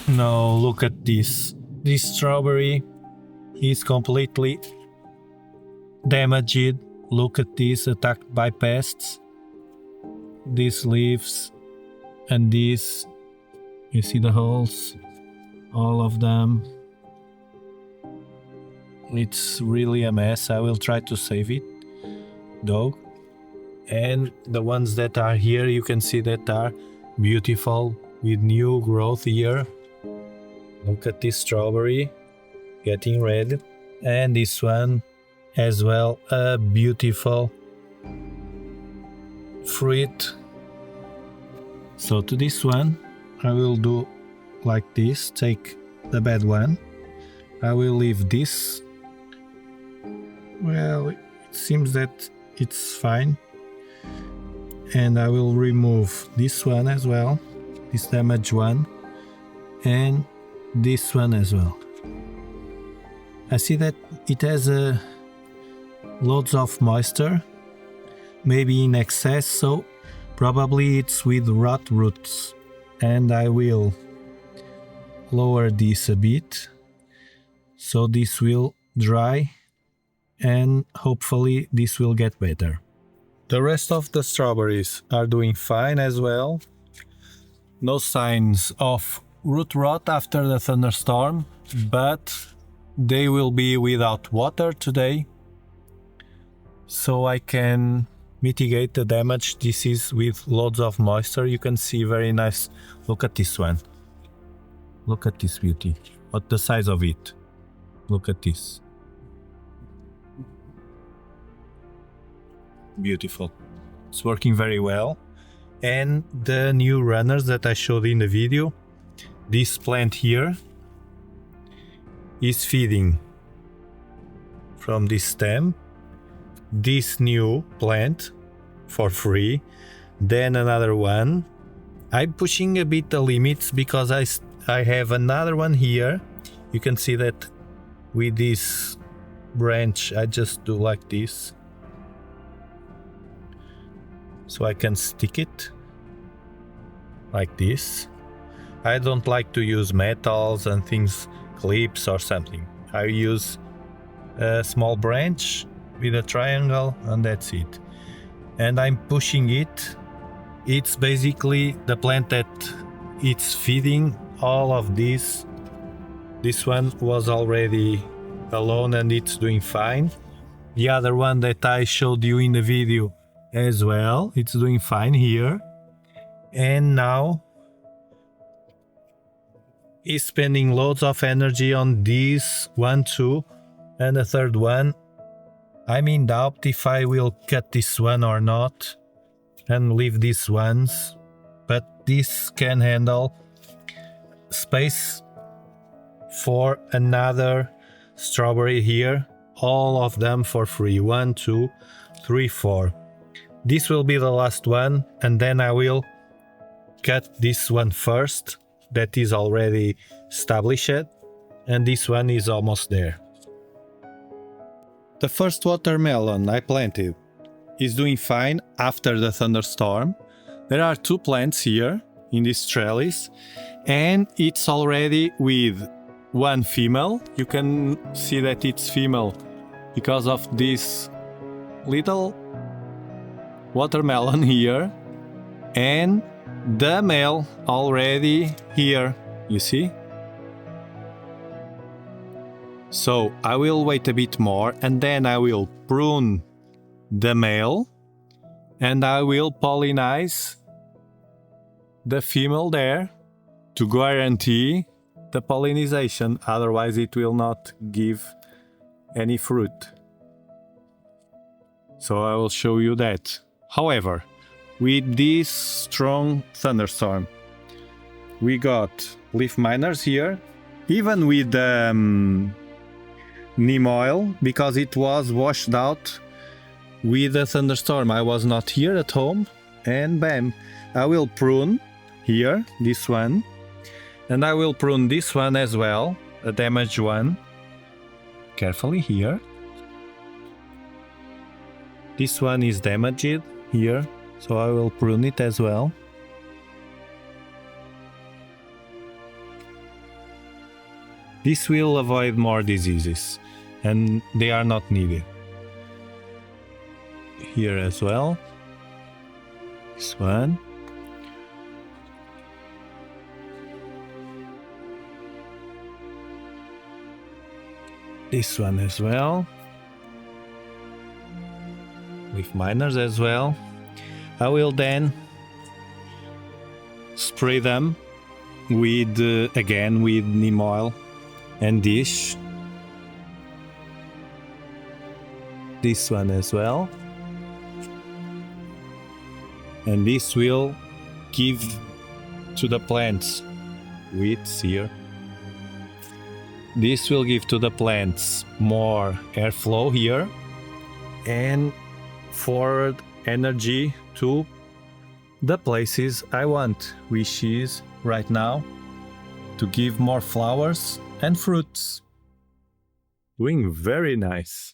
Now look at this. This strawberry is completely damaged. Look at this, attacked by pests. These leaves and these, you see the holes, all of them. It's really a mess. I will try to save it though. And the ones that are here, you can see that are beautiful with new growth here. Look at this strawberry getting red, and this one as well, a beautiful fruit. So to this one I will do like this, take the bad one, I will leave this. Well, it seems that it's fine, and I will remove this one as well, this damaged one, and this one as well. I see that it has loads of moisture, maybe in excess, so probably it's with rot roots, and I will lower this a bit so this will dry and hopefully this will get better. The rest of the strawberries are doing fine as well. No signs of root rot after the thunderstorm, but they will be without water today, so I can mitigate the damage. This is with loads of moisture. You can see very nice. Look at this one. Look at this beauty. What the size of it. Look at this. Beautiful. It's working very well. And the new runners that I showed in the video, this plant here is feeding from this stem this new plant for free, then another one. I'm pushing a bit the limits because I have another one here. You can see that with this branch I just do like this, so I can stick it like this. I don't like to use metals and things, clips or something. I use a small branch with a triangle and that's it. And I'm pushing it. It's basically the plant that it's feeding all of this. This one was already alone and it's doing fine. The other one that I showed you in the video as well, it's doing fine here. And now is spending loads of energy on this one too, and the third one. I'm in doubt if I will cut this one or not and leave these ones, but this can handle space for another strawberry here, all of them for free. 1, 2, 3, 4. This will be the last one, and then I will cut this one first. That is already established, and this one is almost there. The first watermelon I planted is doing fine after the thunderstorm. There are 2 plants here in this trellis, and it's already with 1 female. You can see that it's female because of this little watermelon here, and the male already here, you see? So I will wait a bit more and then I will prune the male and I will pollinize the female there to guarantee the pollination, otherwise it will not give any fruit. So I will show you that. However, with this strong thunderstorm, we got leaf miners here, even with neem oil, because it was washed out with the thunderstorm. I was not here at home, and bam, I will prune here, this one, and I will prune this one as well, a damaged one, carefully here. This one is damaged here, so I will prune it as well. This will avoid more diseases, and they are not needed. Here as well. This one. This one as well. With miners as well. I will then spray them with again with neem oil and dish. This one as well. And this will give to the plants weeds here. This will give to the plants more airflow here and forward energy to the places I want, which is right now to give more flowers and fruits. Doing very nice.